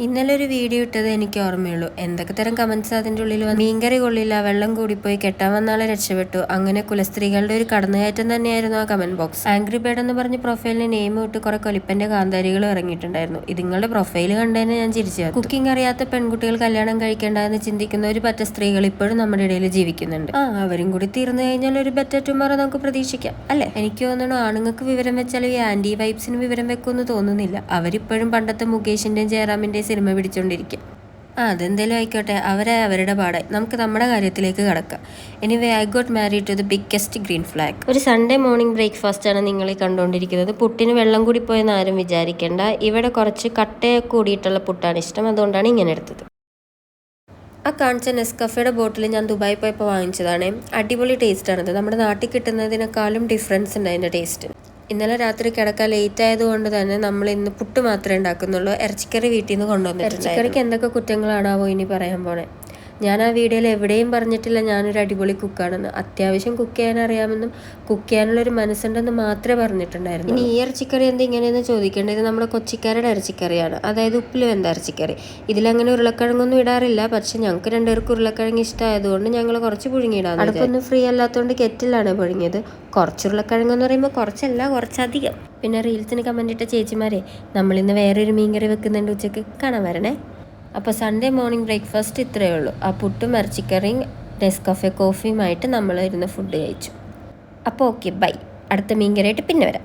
ഇന്നലെ ഒരു വീഡിയോ ഇട്ടത് എനിക്ക് ഓർമ്മയുള്ളൂ. എന്തൊക്കെ തരം കമന്റ്സ് അതിൻ്റെ ഉള്ളിൽ വന്നു. മീൻകറി കൊള്ളില്ല, വെള്ളം കൂടിപ്പോയി, കെട്ടാൻ വന്നാളെ രക്ഷപ്പെട്ടു, അങ്ങനെ കുലസ്ത്രീകളുടെ ഒരു കടന്നുകയറ്റം തന്നെയായിരുന്നു ആ കമന്റ് ബോക്സ്. ആംഗ്രി ബേർഡ് എന്ന് പറഞ്ഞ് പ്രൊഫൈലിന് നെയിം ഇട്ട് കുറെ കൊലിപ്പന്റെ കാന്താരികൾ ഇറങ്ങിയിട്ടുണ്ടായിരുന്നു. ഇതിങ്ങളുടെ പ്രൊഫൈൽ കണ്ടതിന് ഞാൻ ചിരിച്ചു. കുക്കിംഗ് അറിയാത്ത പെൺകുട്ടികൾ കല്യാണം കഴിക്കേണ്ട എന്ന് ചിന്തിക്കുന്ന ഒരു പറ്റ സ്ത്രീകൾ ഇപ്പോഴും നമ്മുടെ ഇടയിൽ ജീവിക്കുന്നുണ്ട്. അവരും കൂടി തീർന്നു കഴിഞ്ഞാൽ ഒരു ബെറ്റർ ടുമോറോ നമുക്ക് പ്രതീക്ഷിക്കാം അല്ലെ? എനിക്ക് തോന്നുന്നു ആണുങ്ങൾക്ക് വിവരം വെച്ചാൽ ഈ ആന്റി വൈബ്സിന് വിവരം വെക്കുമെന്ന് തോന്നുന്നില്ല. അവരിപ്പോഴും പണ്ടത്തെ മുകേഷിന്റെയും ജയറാമിന്റെയും സിനിമ പിടിച്ചോണ്ടിരിക്കും. അതെന്തേലും ആയിക്കോട്ടെ, അവരുടെ പാടായി. നമുക്ക് നമ്മുടെ കാര്യത്തിലേക്ക് കടക്കാം. Anyway, I got married to the biggest green flag. ഒരു സൺഡേ മോർണിംഗ് ബ്രേക്ക്ഫാസ്റ്റ് ആണ് നിങ്ങൾ ഈ കണ്ടുകൊണ്ടിരിക്കുന്നത്. പുട്ടിന് വെള്ളം കൂടി പോയെന്ന് ആരും വിചാരിക്കേണ്ട. ഇവിടെ കുറച്ച് കട്ടയെ കൂടിയിട്ടുള്ള പുട്ടാണ് ഇഷ്ടം, അതുകൊണ്ടാണ് ഇങ്ങനെ എടുത്തത്. ആ കാണിച്ച നെസ്കഫയുടെ ബോട്ടിൽ ഞാൻ ദുബായി പോയപ്പോൾ വാങ്ങിച്ചതാണ്. അടിപൊളി ടേസ്റ്റാണിത്. നമ്മുടെ നാട്ടിൽ കിട്ടുന്നതിനേക്കാളും ഡിഫറൻസ് ഉണ്ട് അതിൻ്റെ ടേസ്റ്റ്. ഇന്നലെ രാത്രി കിടക്കാൻ ലേറ്റ് ആയതുകൊണ്ട് തന്നെ നമ്മൾ ഇന്ന് പുട്ട് മാത്രമേ ഉണ്ടാക്കുന്നുള്ളൂ. ഇറച്ചിക്കറി വീട്ടിൽ നിന്ന് കൊണ്ടുവന്നു. ഇറച്ചിക്കറിക്ക് എന്തൊക്കെ കുറ്റങ്ങളാണാവോ ഇനി പറയാൻ പോണേ. ഞാൻ ആ വീഡിയോയിൽ എവിടെയും പറഞ്ഞിട്ടില്ല ഞാനൊരു അടിപൊളി കുക്കാണെന്ന്. അത്യാവശ്യം കുക്ക് ചെയ്യാൻ അറിയാമെന്നും കുക്ക് ചെയ്യാനുള്ളൊരു മനസ്സുണ്ടെന്ന് മാത്രമേ പറഞ്ഞിട്ടുണ്ടായിരുന്നു. ഇനി ഈ ഇറച്ചിക്കറി എന്താ ഇങ്ങനെയെന്ന് ചോദിക്കേണ്ടത്. നമ്മുടെ കൊച്ചിക്കാരുടെ ഇറച്ചിക്കറിയാണ്, അതായത് ഉപ്പിൽ വെന്ത ഇറച്ചിക്കറി. ഇതിലങ്ങനെ ഉരുളക്കിഴങ്ങൊന്നും ഇടാറില്ല, പക്ഷെ ഞങ്ങൾക്ക് രണ്ടുപേർക്ക് ഉരുളക്കിഴങ്ങ് ഇഷ്ടമായതുകൊണ്ട് ഞങ്ങൾ കുറച്ച് പുഴുങ്ങിയിടാം. അടുപ്പൊന്നും ഫ്രീ അല്ലാത്തതുകൊണ്ട് കെറ്റിലാണ് പുഴുങ്ങിയത്. കുറച്ച് ഉരുളക്കിഴങ്ങെന്ന് പറയുമ്പോൾ കുറച്ചല്ല, കുറച്ചധികം. പിന്നെ റീൽസിന് കമന്റ് ഇട്ട ചേച്ചിമാരെ, നമ്മളിന്ന് വേറൊരു മീൻകറി വെക്കുന്നുണ്ട് ഉച്ചക്ക്, കാണാൻ വരണേ. അപ്പോൾ സൺഡേ മോർണിംഗ് ബ്രേക്ക്ഫാസ്റ്റ് ഇത്രയേ ഉള്ളൂ. ആ പുട്ടും ഇറച്ചിക്കറിയും നെസ്കഫെ കോഫിയുമായിട്ട് നമ്മൾ ഇരുന്ന് ഫുഡ് കഴിച്ചു. അപ്പോൾ ഓക്കെ, ബൈ. അടുത്ത മീൻകറിയായിട്ട് പിന്നെ വരാം.